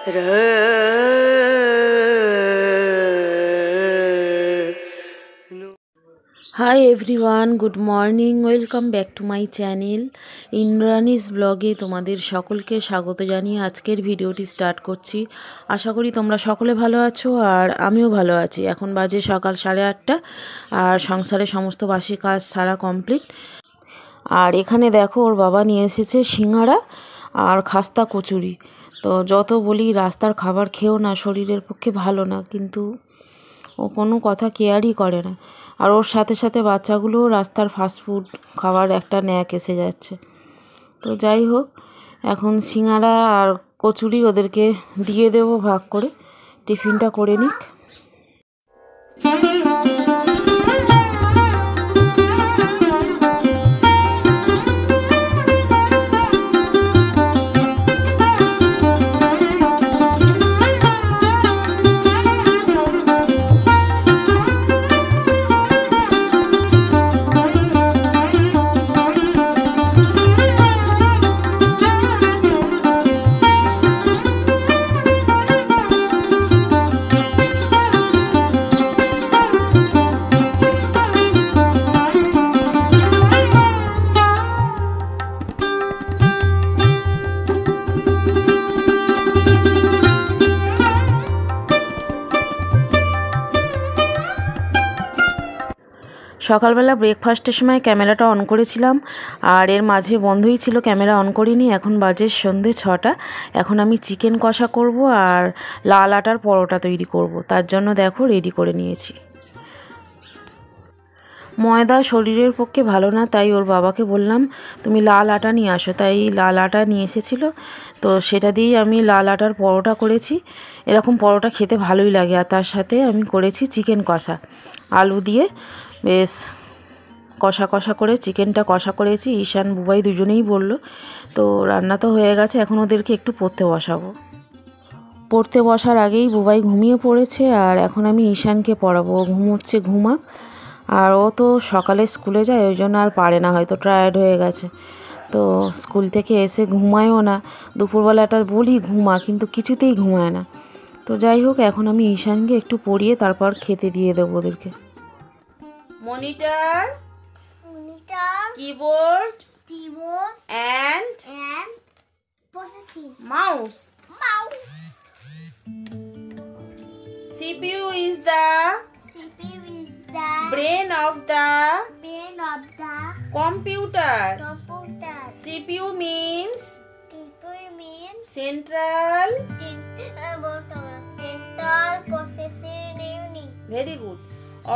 High everyone, good morning, welcome back to my channel Indrani's ব্লগে তোমাদের সকলকে স্বাগত জানিয়ে আজকের ভিডিওটি স্টার্ট করছি। আশা করি তোমরা সকলে ভালো আছো আর আমিও ভালো আছি। এখন বাজে সকাল 8:30 আর সংসারে সমস্ত বাসি কাজ সারা কমপ্লিট। আর এখানে দেখো ওর বাবা নিয়ে এসেছে সিঙ্গারা আর খাস্তা কচুরি। তো যত বলি রাস্তার খাবার খেও না, শরীরের পক্ষে ভালো না, কিন্তু ও কোনো কথা কেয়ারই করে না। আর ওর সাথে সাথে বাচ্চাগুলোও রাস্তার ফাস্টফুড খাবার একটা ন্যাক এসে যাচ্ছে। তো যাই হোক, এখন সিঙ্গারা আর কচুরি ওদেরকে দিয়ে দেবো ভাগ করে, টিফিনটা করে নিক। সকালবেলা ব্রেকফাস্টের সময় ক্যামেরাটা অন করেছিলাম আর এর মাঝে বন্ধই ছিল, ক্যামেরা অন করিনি। এখন বাজে সন্ধে 6টা। এখন আমি চিকেন কষা করব আর লাল আটার পরোটা তৈরি করব। তার জন্য দেখো রেডি করে নিয়েছি। ময়দা শরীরের পক্ষে ভালো না, তাই ওর বাবাকে বললাম তুমি লাল আটা নিয়ে আসো। তাই লাল আটা নিয়ে এসেছিলো, তো সেটা দিয়েই আমি লাল আটার পরোটা করেছি। এরকম পরোটা খেতে ভালোই লাগে। আর তার সাথে আমি করেছি চিকেন কষা, আলু দিয়ে বেশ কষা কষা করে চিকেনটা কষা করেছি। ঈশান বুবাই দুজনেই বলল। তো রান্না তো হয়ে গেছে, এখন ওদেরকে একটু পড়তে বসাবো। পড়তে বসার আগেই বুবাই ঘুমিয়ে পড়েছে আর এখন আমি ঈশানকে পড়াবো। ও ঘুমোচ্ছে, ঘুমাক। আর ও তো সকালে স্কুলে যায়, ওই জন্য আর পারে না, হয়তো টায়ার্ড হয়ে গেছে। তো স্কুল থেকে এসে ঘুমায়ও না। দুপুরবেলাটা বলি ঘুমা, কিন্তু কিছুতেই ঘুমায় না। তো যাই হোক, এখন আমি ঈশানকে একটু পড়িয়ে তারপর খেতে দিয়ে দেবো ওদেরকে। Monitor, keyboard, and mouse. CPU is the brain of the computer. CPU means central processing unit. Very good.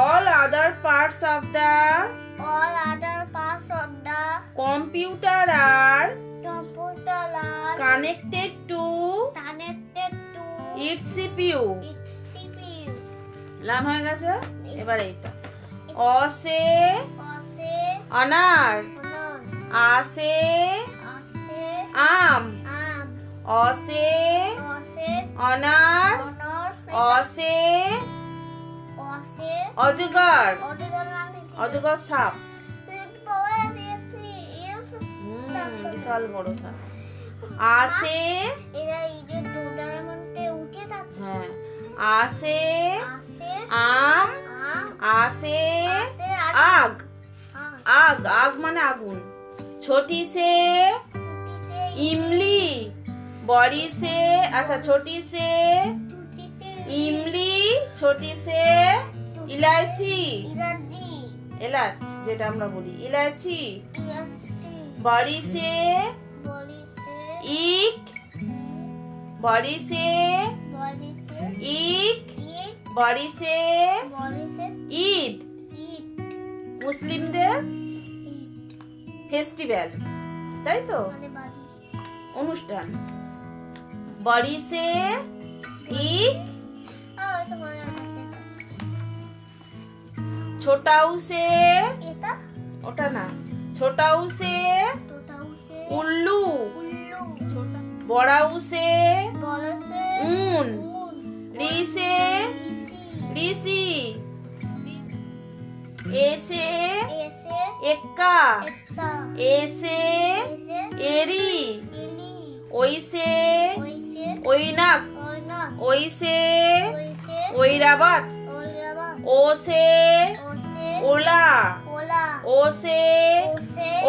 All other parts of the computer are connected to its CPU. লান হয়ে গেছে। এবার এইটা অ সে অনার, আ সে আম, অ সে অনার, অ সে অজগর, অজগর সাপ, বিশাল বড় সাপ। আসে, হ্যাঁ, আসে আম, আসে আগ, আগ, আগ মানে আগুন। ছোটি সে ইমলি, বড়ি সে, আচ্ছা ছোটি সে ইমলি, ছোটি সে ইলাচি, এলাচ যেটা আমরা বলি, ইলাচি। বড়ি সে ইক, বড়ি সে ইক, বড়ি সে ঈদ, মুসলিমদের ফেস্টিভ্যাল, তাই তো, অনুষ্ঠান। বড়ি সে ঈদ, ছোটাউ সে, ওটা না, ছোটাউ সে উল্লু, বড়াউ সে উন, রি সে ঋষি, এসে এক্কা, এসে এরি, ওইসে ওইনাক, ओई से ओइरावत। ओ से ओला। ओ से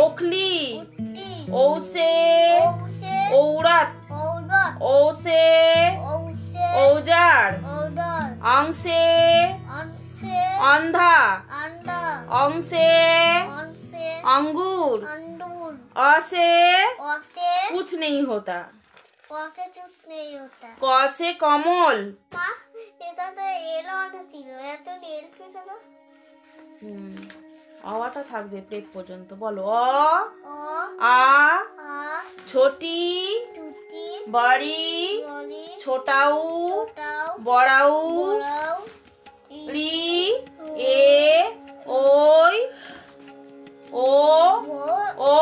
ओखली। ओ से औरत। ओ से औजार। अंग से अंधा। अंग से अंगूर। अ से कुछ नहीं होता। क से कमल। আওয়াটা থাকবে পেট পর্যন্ত। বলো অ আ ছোটি বড়ি ছোটাউ বড়াউ রি এ ওই ও ও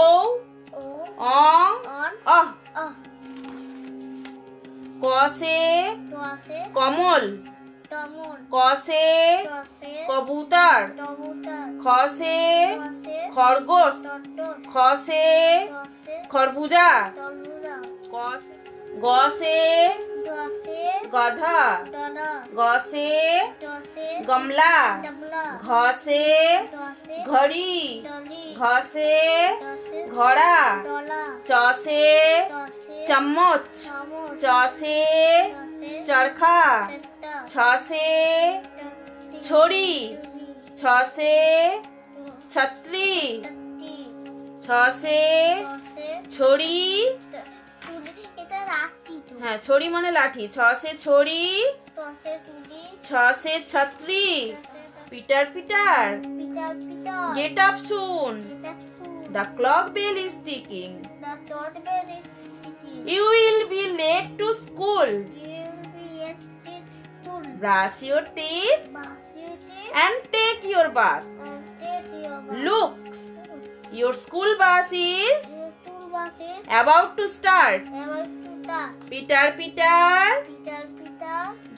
অং অহ। ক से कमल। क से कबूतर। ख से खरगोश। ख से खरबूजा। ग से गधा। ग से गमला। घ से घड़ी। घ से घड़ा। च से चम्मच। च से चरखा। छ से छोड़ी। छ से छतरी। छ से छोड़ी। हाँ छोड़ी माने लाठी। छ से छोड़ी। छ से छतरी। Peter Peter get up soon. The clock bell is ticking. You will be late to school. Brush your teeth and take your bath. Look, your school bus is about to start. Peter, Peter,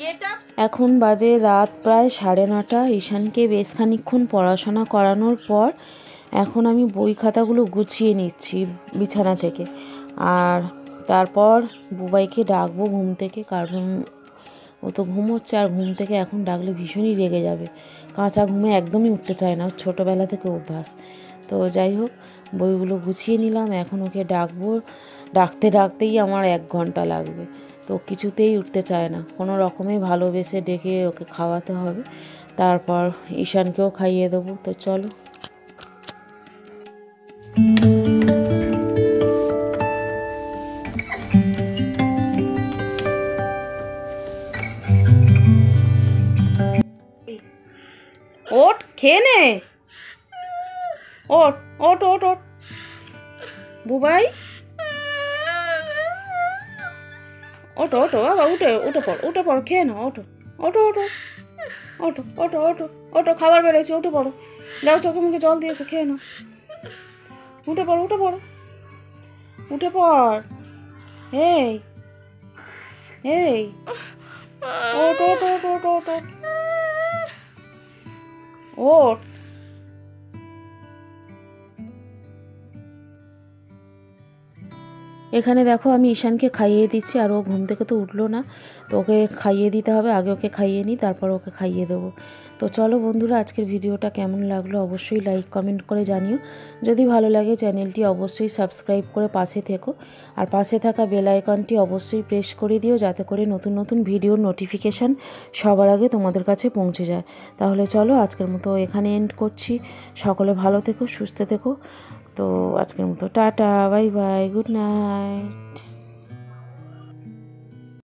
get up. এখন বাজে রাত প্রায় 9:30। ঈশানকে বেশ খানিকক্ষণ পড়াশোনা করানোর পর এখন আমি বই খাতাগুলো গুছিয়ে নিচ্ছি বিছানা থেকে। আর তারপর বুবাইকে ডাকবো ঘুম থেকে, কারণ ও তো ঘুমোচ্ছে, আর ঘুম থেকে এখন ডাকলে ভীষণই রেগে যাবে। কাঁচা ঘুমে একদমই উঠতে চায় না, ছোটোবেলা থেকে অভ্যাস। তো যাই হোক, বইগুলো গুছিয়ে নিলাম। এখন ওকে ডাকবো, ডাকতে ডাকতেই আমার 1 ঘন্টা লাগবে। তো কিছুতেই উঠতে চায় না, কোনো রকমে ভালোবেসে ডেকে ওকে খাওয়াতে হবে, তারপর ঈশানকেও খাইয়ে দেবো। তো চলো। ওঠ, খেয়ে নে। ওঠ ওঠ ওঠ ওঠ বুবাই, ওঠো ওঠো বাবা, উঠে পড়ো, খেয়ে নাও। ওঠো ওঠো ওঠো ওঠো ওঠো ওঠো ওঠো, খাবার বেড়েছে, উঠে পড়ো। দাও, চোখে মুখে জল দিয়েছো, খেয়ে নাও। উঠে পড়ো উঠে পড়ো উঠে পড়। এই এই ওঠ ওঠ ওঠ ওঠ ওঠ ওঠ। এখানে দেখো আমি ঈশানকে খাইয়ে দিচ্ছি, আর ও ঘুম থেকে তো উঠলো না, তো ওকে খাইয়ে দিতে হবে। আগে ওকে খাইয়ে নিই, তারপর ওকে খাইয়ে দেবো। তো চলো বন্ধুরা, আজকের ভিডিওটা কেমন লাগলো অবশ্যই লাইক কমেন্ট করে জানিও। যদি ভালো লাগে চ্যানেলটি অবশ্যই সাবস্ক্রাইব করে পাশে থেকো, আর পাশে থাকা বেল আইকনটি অবশ্যই প্রেস করে দিও, যাতে করে নতুন নতুন ভিডিওর নোটিফিকেশান সবার আগে তোমাদের কাছে পৌঁছে যায়। তাহলে চলো আজকের মতো এখানে এন্ড করছি। সকলে ভালো থেকো, সুস্থ থেকো। তো আজকের মতো tata, bye bye, good night.